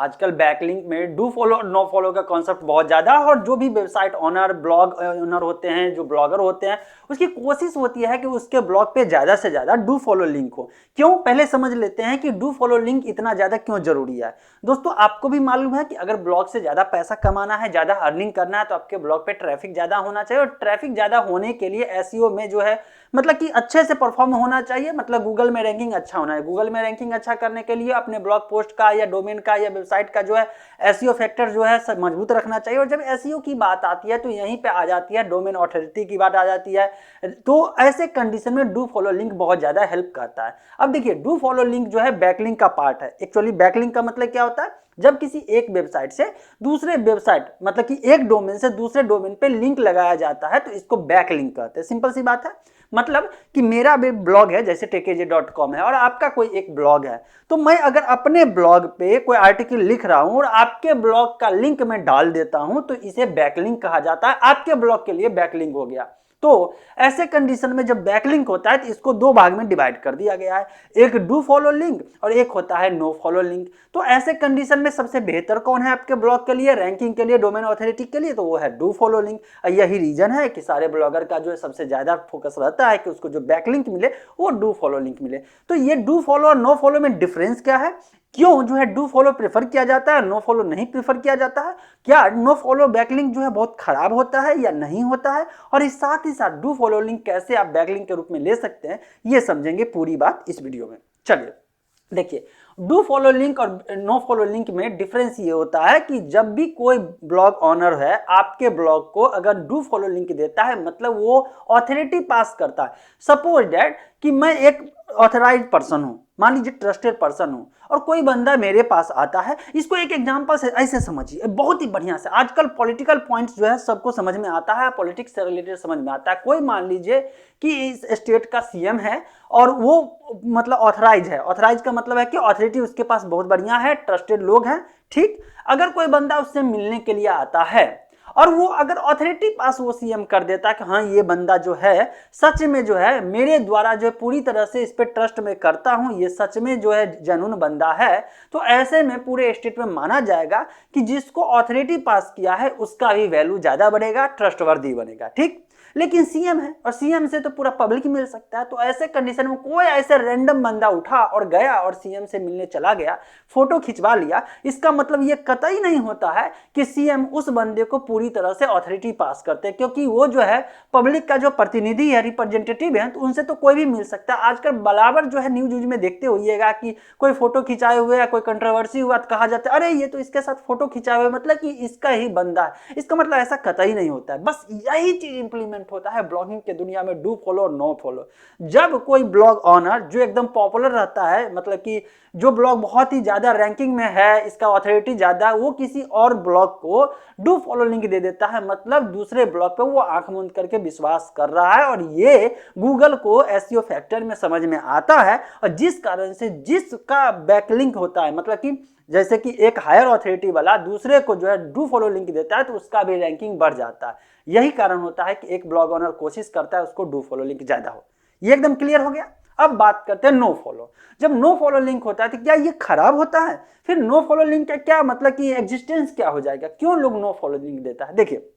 आजकल बैकलिंक में do follow और नो फॉलो का कॉन्सेप्ट बहुत ज्यादा है, और जो भी वेबसाइट ओनर, ब्लॉग ओनर होते हैं, जो ब्लॉगर होते हैं, उसकी कोशिश होती है कि उसके ब्लॉग पे ज्यादा से ज्यादा डू फॉलो लिंक हो। क्यों, पहले समझ लेते हैं कि डू फॉलो लिंक इतना ज्यादा क्यों जरूरी है। दोस्तों, आपको भी मालूम है कि अगर ब्लॉग से ज्यादा पैसा कमाना है, ज्यादा अर्निंग करना है, तो आपके ब्लॉग पे ट्रैफिक ज्यादा होना चाहिए, और ट्रैफिक ज्यादा होने के लिए एसईओ में जो है मतलब कि अच्छे से परफॉर्म होना चाहिए, मतलब गूगल में रैंकिंग अच्छा होना है। गूगल में रैंकिंग अच्छा करने के लिए अपने ब्लॉग पोस्ट का या डोमेन का या वेबसाइट का जो है एसईओ फैक्टर जो है सब मजबूत रखना चाहिए। और जब एसईओ की बात आती है तो यहीं पे आ जाती है डोमेन अथॉरिटी की बात आ जाती है। तो ऐसे कंडीशन में डू फॉलो लिंक बहुत ज्यादा हेल्प करता है। अब देखिए, डू फॉलो लिंक जो है बैकलिंक का पार्ट है। एक्चुअली बैकलिंक का मतलब क्या होता है, जब किसी एक वेबसाइट से दूसरे वेबसाइट, मतलब कि एक डोमेन से दूसरे डोमेन पे लिंक लगाया जाता है, तो इसको बैकलिंक कहते हैं। सिंपल सी बात है। मतलब कि मेरा भी ब्लॉग है, जैसे tkj.com है, और आपका कोई एक ब्लॉग है, तो मैं अगर अपने ब्लॉग पे कोई आर्टिकल लिख रहा हूं और आपके ब्लॉग का लिंक मैं डाल देता हूं, तो इसे बैकलिंक कहा जाता है। आपके ब्लॉग के लिए बैकलिंक हो गया। तो ऐसे कंडीशन में जब बैकलिंक होता है तो इसको दो भाग में डिवाइड कर दिया गया है, एक डू फॉलो लिंक और एक होता है नो फॉलो लिंक। तो ऐसे कंडीशन में सबसे बेहतर कौन है आपके ब्लॉग के लिए, रैंकिंग के लिए, डोमेन अथॉरिटी के लिए, तो वो है डू फॉलो लिंक। यही रीजन है कि सारे ब्लॉगर का जो है सबसे ज्यादा फोकस रहता है कि उसको जो बैकलिंक मिले वो डू फॉलो लिंक मिले। तो ये डू फॉलो और नो फॉलो में डिफरेंस क्या है, क्यों जो है डू फॉलो प्रेफर किया जाता है, नो फॉलो नहीं प्रेफर किया जाता है, क्या नो फॉलो बैकलिंक जो है बहुत खराब होता है या नहीं होता है, और इस साथ ही साथ डू फॉलो लिंक कैसे आप बैकलिंक के रूप में ले सकते हैं, ये समझेंगे पूरी बात इस वीडियो में। चलिए देखिए, डू फॉलो लिंक और नो फॉलो लिंक में डिफरेंस ये होता है कि जब भी कोई ब्लॉग ऑनर है आपके ब्लॉग को अगर डू फॉलो लिंक देता है, मतलब वो ऑथोरिटी पास करता है। सपोज दैट कि मैं एक ऑथराइज्ड पर्सन हूं, मान लीजिए ट्रस्टेड पर्सन हूं, और कोई बंदा मेरे पास आता है। इसको एक एग्जांपल से ऐसे समझिए, बहुत ही बढ़िया से। आजकल पॉलिटिकल पॉइंट्स जो है सबको समझ में आता है, पॉलिटिक्स से रिलेटेड समझ में आता है। कोई मान लीजिए कि इस स्टेट का सीएम है और वो मतलब ऑथराइज है। ऑथराइज का मतलब है कि ऑथोरिटी उसके पास बहुत बढ़िया है, ट्रस्टेड लोग हैं, ठीक। अगर कोई बंदा उससे मिलने के लिए आता है और वो अगर अथॉरिटी पास वो सीएम कर देता कि हाँ ये बंदा जो है सच में जो है मेरे द्वारा जो है पूरी तरह से इस पे ट्रस्ट में करता हूं, ये सच में जो है जेन्युइन बंदा है, तो ऐसे में पूरे स्टेट में माना जाएगा कि जिसको अथॉरिटी पास किया है उसका भी वैल्यू ज्यादा बढ़ेगा, ट्रस्टवर्दी बनेगा, ठीक। लेकिन सीएम है और सीएम से तो पूरा पब्लिक मिल सकता है। तो ऐसे कंडीशन में कोई ऐसे रैंडम बंदा उठा और गया और सीएम से मिलने चला गया, फोटो खिंचवा लिया, इसका मतलब ये कतई नहीं होता है कि सीएम उस बंदे को पूरी तरह से अथॉरिटी पास करते हैं, क्योंकि वो जो है पब्लिक का जो प्रतिनिधि है, रिप्रेजेंटेटिव है, तो उनसे तो कोई भी मिल सकता है। आजकल बराबर जो है न्यूज में देखते होइएगा कि कोई फोटो खिंचाए हुए या कोई कंट्रोवर्सी हुआ तो कहा जाता है अरे ये तो इसके साथ फोटो खिंचाए हुए, मतलब कि इसका ही बंदा है। इसका मतलब ऐसा कतई नहीं होता है। बस यही चीज इंप्लीमेंट होता है ब्लॉगिंग के दुनिया में, डू फॉलो और नो फॉलो। जब कोई ब्लॉग ऑनर जो एकदम पॉपुलर रहता है, मतलब कि जो ब्लॉग बहुत ही ज्यादा रैंकिंग में है, इसका अथॉरिटी ज्यादा, वो किसी और ब्लॉग को डू फॉलो लिंक दे देता है, मतलब दूसरे ब्लॉग पे वो आंख मूंद करके विश्वास कर रहा है। और ये गूगल को एसईओ फैक्टर में समझ में आता है, और जिस कारण से जिसका बैकलिंक होता है, मतलब कि जैसे कि एक हायर अथॉरिटी वाला दूसरे को जो है डू फॉलो लिंक देता है तो उसका भी रैंकिंग बढ़ जाता है। यही कारण होता है कि एक ब्लॉग ओनर कोशिश करता है उसको डू फॉलो लिंक ज्यादा हो। ये एकदम क्लियर हो गया। अब बात करते हैं नो फॉलो। जब नो फॉलो लिंक होता है तो क्या ये खराब होता है? फिर नो फॉलो लिंक का क्या मतलब कि एग्जिस्टेंस क्या हो जाएगा, क्यों लोग नो फॉलो लिंक देता है? देखिए,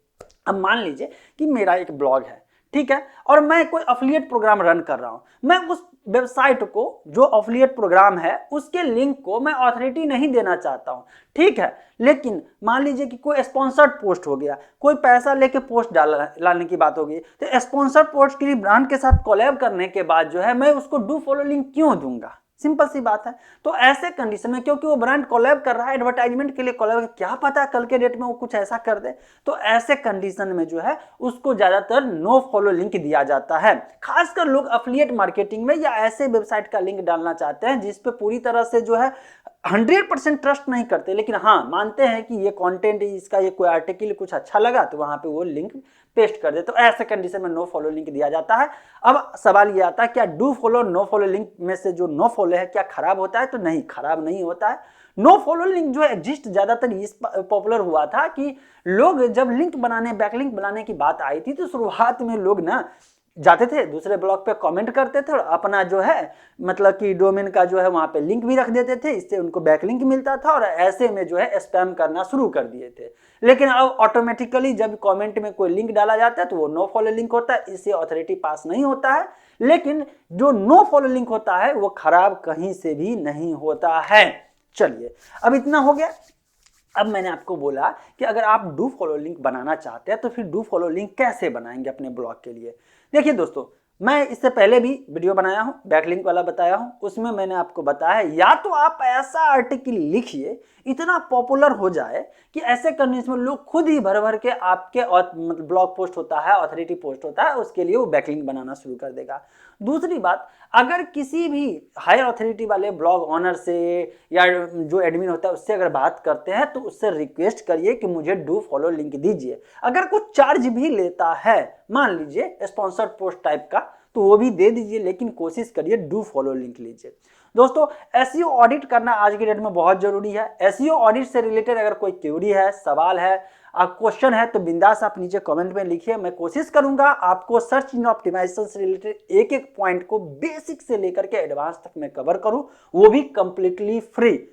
अब मान लीजिए कि मेरा एक ब्लॉग है, ठीक है, और मैं कोई अफिलिएट प्रोग्राम रन कर रहा हूं। मैं उस वेबसाइट को, जो अफिलिएट प्रोग्राम है, उसके लिंक को मैं अथॉरिटी नहीं देना चाहता हूं, ठीक है। लेकिन मान लीजिए कि कोई स्पॉन्सर्ड पोस्ट हो गया, कोई पैसा लेके पोस्ट डालने की बात होगी, तो स्पॉन्सर्ड पोस्ट के लिए ब्रांड के साथ कोलैब करने के बाद जो है मैं उसको डू फॉलो लिंक क्यों दूंगा? सिंपल सी बात है। तो ऐसे कंडीशन में, क्योंकि वो ब्रांड कोलैब कर रहा है, एडवर्टाइजमेंट के लिए कोलैब, क्या पता कल के डेट में वो कुछ ऐसा कर दे, तो ऐसे कंडीशन में जो है उसको ज्यादातर नो फॉलो लिंक दिया जाता है। खासकर लोग एफिलिएट मार्केटिंग में या ऐसे वेबसाइट का लिंक डालना चाहते हैं जिस पे पूरी तरह से जो है 100% ट्रस्ट नहीं करते, लेकिन हाँ मानते हैं कि ये कंटेंट, इसका ये कोई आर्टिकल कुछ अच्छा लगा तो वहां पे वो लिंक पेस्ट कर दे, तो ऐसे कंडीशन में नो फॉलो लिंक दिया जाता है। अब सवाल ये आता है क्या do follow no follow link में से जो नो फॉलो है क्या खराब होता है? तो नहीं, खराब नहीं होता है। नो फॉलो लिंक जो एग्जिस्ट ज्यादातर इस पॉपुलर हुआ था कि लोग जब लिंक बनाने, बैकलिंक बनाने की बात आई थी, तो शुरुआत में लोग ना जाते थे, दूसरे ब्लॉग पे कमेंट करते थे और अपना जो है मतलब कि डोमेन का जो है वहाँ पे लिंक भी रख देते थे, इससे उनको बैकलिंक मिलता था और ऐसे में जो है स्पैम करना शुरू कर दिए थे। लेकिन अब ऑटोमेटिकली जब कमेंट में कोई लिंक डाला जाता है तो वो नो फॉलो लिंक होता है, इससे अथॉरिटी पास नहीं होता है। लेकिन जो नो फॉलो लिंक होता है वो खराब कहीं से भी नहीं होता है। चलिए, अब इतना हो गया। अब मैंने आपको बोला कि अगर आप डू फॉलो लिंक बनाना चाहते हैं तो फिर डू फॉलो लिंक कैसे बनाएंगे अपने ब्लॉग के लिए। देखिए दोस्तों, मैं इससे पहले भी वीडियो बनाया हूं, बैकलिंक वाला बताया हूं, उसमें मैंने आपको बताया है या तो आप ऐसा आर्टिकल लिखिए इतना पॉपुलर हो जाए कि ऐसे कंडीशन में लोग खुद ही भर भर के आपके मतलब ब्लॉग पोस्ट होता है, ऑथोरिटी पोस्ट होता है, उसके लिए वो बैकलिंक बनाना शुरू कर देगा। दूसरी बात, अगर किसी भी हायर अथॉरिटी वाले ब्लॉग ऑनर से या जो एडमिन होता है उससे अगर बात करते हैं तो उससे रिक्वेस्ट करिए कि मुझे डू फॉलो लिंक दीजिए। अगर कुछ चार्ज भी लेता है, मान लीजिए स्पॉन्सर्ड पोस्ट टाइप का, तो वो भी दे दीजिए, लेकिन कोशिश करिए डू फॉलो लिंक लीजिए। दोस्तों, एसईओ ऑडिट करना आज की डेट में बहुत जरूरी है। एसईओ ऑडिट से रिलेटेड अगर कोई क्वेरी है, सवाल है, क्वेश्चन है तो बिंदास आप नीचे कमेंट में लिखिए। मैं कोशिश करूंगा आपको सर्च इंजन ऑप्टिमाइजेशन से रिलेटेड एक एक पॉइंट को बेसिक से लेकर के एडवांस तक मैं कवर करूं, वो भी कंप्लीटली फ्री।